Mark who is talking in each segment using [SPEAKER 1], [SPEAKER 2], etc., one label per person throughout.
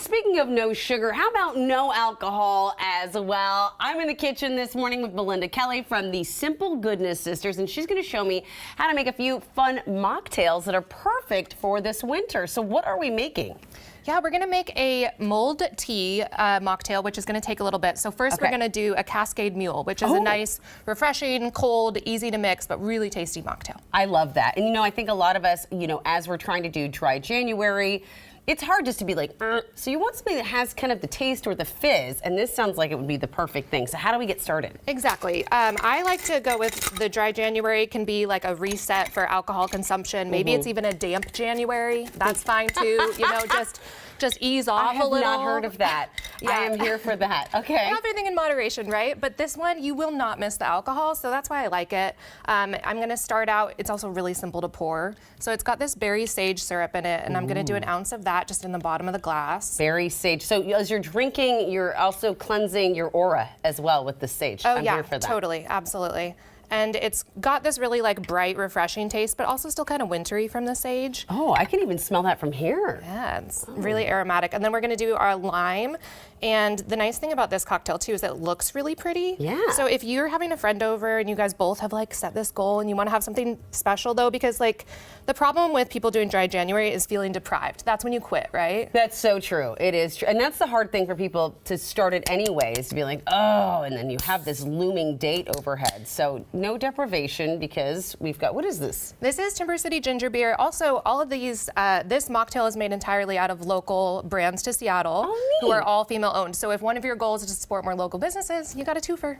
[SPEAKER 1] speaking of no sugar, how about no alcohol as well? I'm in the kitchen this morning with Belinda Kelly from the Simple Goodness Sisters, and she's going to show me how to make a few fun mocktails that are perfect for this winter. So what are we making?
[SPEAKER 2] Yeah, we're gonna make a mulled tea mocktail, which is gonna take a little bit. So first we're gonna do a Cascade Mule, which is a nice, refreshing, cold, easy to mix, but really tasty mocktail.
[SPEAKER 1] I love that. And I think a lot of us, as we're trying to do dry January, it's hard just to be like, so you want something that has kind of the taste or the fizz, and this sounds like it would be the perfect thing. So how do we get started?
[SPEAKER 2] Exactly. I like to go with the dry January. It can be like a reset for alcohol consumption. Maybe it's even a damp January. That's fine too. Just ease off a little.
[SPEAKER 1] I have not heard of that. Yeah. I am here for that. Okay.
[SPEAKER 2] Everything in moderation, right? But this one, you will not miss the alcohol, so that's why I like it. I'm gonna start out, it's also really simple to pour. So it's got this berry sage syrup in it, and I'm gonna do an ounce of that just in the bottom of the glass.
[SPEAKER 1] Berry sage. So as you're drinking, you're also cleansing your aura as well with the sage.
[SPEAKER 2] Oh,
[SPEAKER 1] I'm here for that.
[SPEAKER 2] Totally, absolutely. And it's got this really bright, refreshing taste, but also still kind of wintry from the sage.
[SPEAKER 1] Oh, I can even smell that from here.
[SPEAKER 2] Yeah, it's really aromatic. And then we're gonna do our lime. And the nice thing about this cocktail too is it looks really pretty.
[SPEAKER 1] Yeah.
[SPEAKER 2] So if you're having a friend over and you guys both have set this goal and you wanna have something special though, because the problem with people doing dry January is feeling deprived. That's when you quit, right?
[SPEAKER 1] That's so true. It is true. And that's the hard thing for people to start it anyways, to be like, oh, and then you have this looming date overhead. So no deprivation because we've got, what is this?
[SPEAKER 2] This is Timber City Ginger Beer. Also, all of these, this mocktail is made entirely out of local brands to Seattle, who are all female owned. So if one of your goals is to support more local businesses, you got a twofer.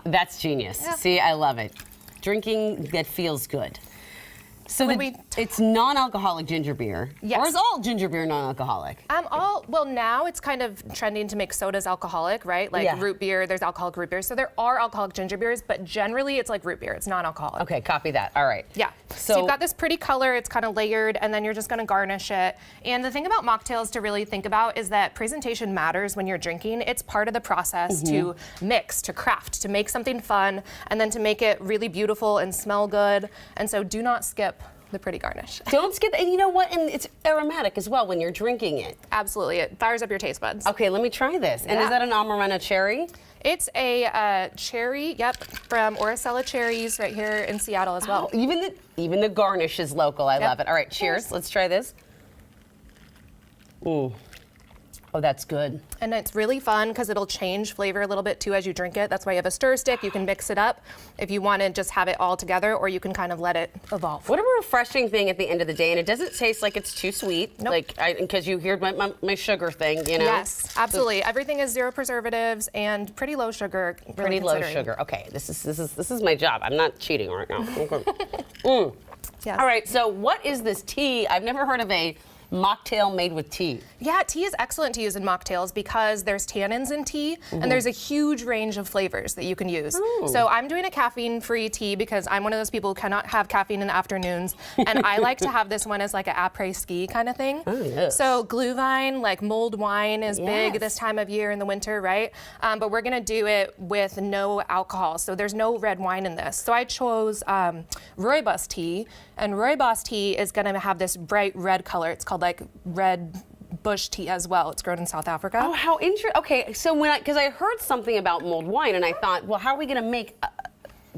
[SPEAKER 1] That's genius. Yeah. See, I love it. Drinking that feels good. So it's non-alcoholic ginger beer.
[SPEAKER 2] Yes.
[SPEAKER 1] Or is all ginger beer non-alcoholic?
[SPEAKER 2] Well, now it's kind of trending to make sodas alcoholic, right? Root beer, there's alcoholic root beer. So there are alcoholic ginger beers, but generally it's like root beer. It's non-alcoholic.
[SPEAKER 1] Okay, copy that. All right.
[SPEAKER 2] Yeah. So you've got this pretty color. It's kind of layered, and then you're just going to garnish it. And the thing about mocktails to really think about is that presentation matters when you're drinking. It's part of the process to mix, to craft, to make something fun, and then to make it really beautiful and smell good. And so do not skip the pretty garnish.
[SPEAKER 1] Don't skip, and you know what? And it's aromatic as well when you're drinking it.
[SPEAKER 2] Absolutely, it fires up your taste buds.
[SPEAKER 1] Okay, let me try this. And is that an Amarena cherry?
[SPEAKER 2] It's a cherry, from Oracella Cherries right here in Seattle as well.
[SPEAKER 1] Even the garnish is local. I love it. All right, cheers. Let's try this. Ooh. Oh, that's good.
[SPEAKER 2] And it's really fun because it'll change flavor a little bit too as you drink it. That's why you have a stir stick. You can mix it up if you want to just have it all together, or you can kind of let it evolve.
[SPEAKER 1] What a refreshing thing at the end of the day, and it doesn't taste like it's too sweet.
[SPEAKER 2] Nope.
[SPEAKER 1] Because you hear my sugar thing,
[SPEAKER 2] Yes, absolutely. Everything is 0 preservatives and pretty low sugar.
[SPEAKER 1] Pretty low sugar. Okay, this is my job. I'm not cheating right now.
[SPEAKER 2] Yes.
[SPEAKER 1] All right, so what is this tea? I've never heard of a mocktail made with tea.
[SPEAKER 2] Yeah, tea is excellent to use in mocktails because there's tannins in tea and there's a huge range of flavors that you can use. So I'm doing a caffeine-free tea because I'm one of those people who cannot have caffeine in the afternoons, and I like to have this one as like an après-ski kind of thing.
[SPEAKER 1] Oh, yes.
[SPEAKER 2] So glühwein, mulled wine is big this time of year in the winter, right? But we're gonna do it with no alcohol, so there's no red wine in this. So I chose rooibos tea, and rooibos tea is gonna have this bright red color. It's called red bush tea as well. It's grown in South Africa.
[SPEAKER 1] Oh, how interesting. Okay, so because I heard something about mulled wine, and I thought, well, how are we going to make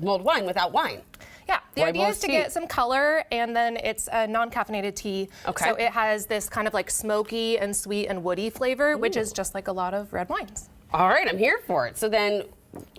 [SPEAKER 1] mulled wine without wine?
[SPEAKER 2] Yeah, the idea is to get some color, and then it's a non-caffeinated tea. Okay. So it has this kind of smoky and sweet and woody flavor, which is just like a lot of red wines.
[SPEAKER 1] All right, I'm here for it. So then,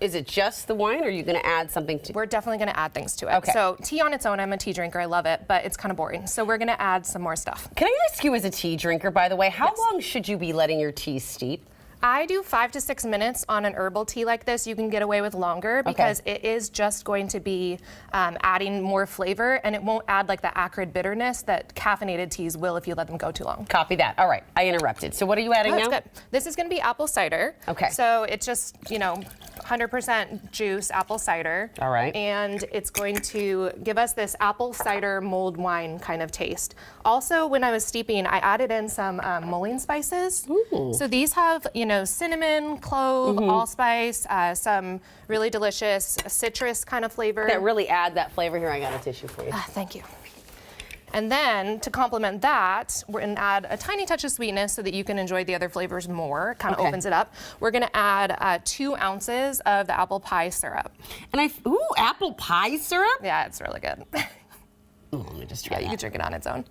[SPEAKER 1] is it just the wine, or are you going to add something to it?
[SPEAKER 2] We're definitely going to add things to it.
[SPEAKER 1] Okay.
[SPEAKER 2] So tea on its own, I'm a tea drinker, I love it, but it's kind of boring. So we're going to add some more stuff.
[SPEAKER 1] Can I ask you, as a tea drinker, by the way, how long should you be letting your tea steep?
[SPEAKER 2] I do 5 to 6 minutes on an herbal tea like this. You can get away with longer because it is just going to be adding more flavor, and it won't add the acrid bitterness that caffeinated teas will if you let them go too long.
[SPEAKER 1] Copy that. All right, I interrupted. So what are you adding now?
[SPEAKER 2] That's good. This is going to be apple cider.
[SPEAKER 1] Okay.
[SPEAKER 2] So it's just, 100% juice apple cider.
[SPEAKER 1] All right.
[SPEAKER 2] And it's going to give us this apple cider mulled wine kind of taste. Also, when I was steeping, I added in some mulling spices.
[SPEAKER 1] Ooh.
[SPEAKER 2] So these have, cinnamon, clove, allspice, some really delicious citrus kind of flavor.
[SPEAKER 1] That really add that flavor. Here, I got a tissue for you.
[SPEAKER 2] Thank you. And then to complement that, we're going to add a tiny touch of sweetness so that you can enjoy the other flavors more. Kind of opens it up. We're going to add 2 ounces of the apple pie syrup.
[SPEAKER 1] And ooh, apple pie syrup?
[SPEAKER 2] Yeah, it's really good.
[SPEAKER 1] Ooh, let me just try
[SPEAKER 2] Yeah, you
[SPEAKER 1] that.
[SPEAKER 2] can drink it on its own.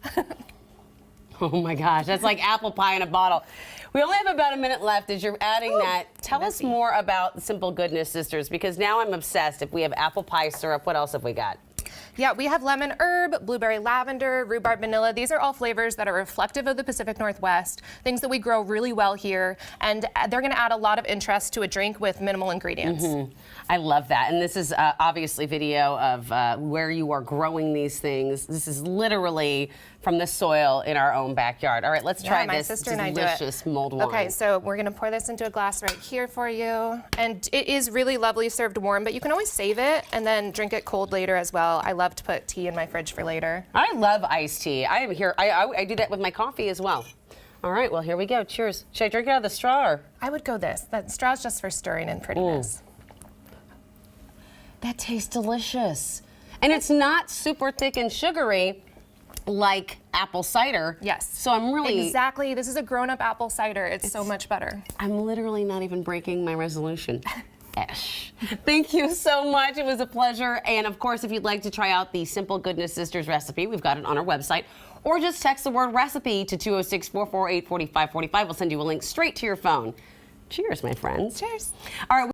[SPEAKER 1] Oh my gosh, that's like apple pie in a bottle. We only have about a minute left. As you're adding that, tell us more about Simple Goodness Sisters, because now I'm obsessed. If we have apple pie syrup, what else have we got?
[SPEAKER 2] Yeah, we have lemon herb, blueberry lavender, rhubarb vanilla. These are all flavors that are reflective of the Pacific Northwest, things that we grow really well here, and they're going to add a lot of interest to a drink with minimal ingredients.
[SPEAKER 1] I love that. And this is obviously video of where you are growing these things. This is literally from the soil in our own backyard. All right, let's try
[SPEAKER 2] my
[SPEAKER 1] this
[SPEAKER 2] sister and I do it.
[SPEAKER 1] delicious mulled wine.
[SPEAKER 2] Okay, so we're gonna pour this into a glass right here for you. And it is really lovely served warm, but you can always save it and then drink it cold later as well. I love to put tea in my fridge for later.
[SPEAKER 1] I love iced tea. I am here. I do that with my coffee as well. All right, well, here we go. Cheers. Should I drink it out of the straw? Or?
[SPEAKER 2] I would go this. That straw's just for stirring and prettiness.
[SPEAKER 1] That tastes delicious. And it's not super thick and sugary like apple cider.
[SPEAKER 2] Yes.
[SPEAKER 1] So I'm really...
[SPEAKER 2] Exactly. This is a grown-up apple cider. It's so much better.
[SPEAKER 1] I'm literally not even breaking my resolution. Esh. Thank you so much. It was a pleasure. And of course, if you'd like to try out the Simple Goodness Sisters recipe, we've got it on our website. Or just text the word recipe to 206-448-4545. We'll send you a link straight to your phone. Cheers, my friends.
[SPEAKER 2] Cheers.
[SPEAKER 1] All right.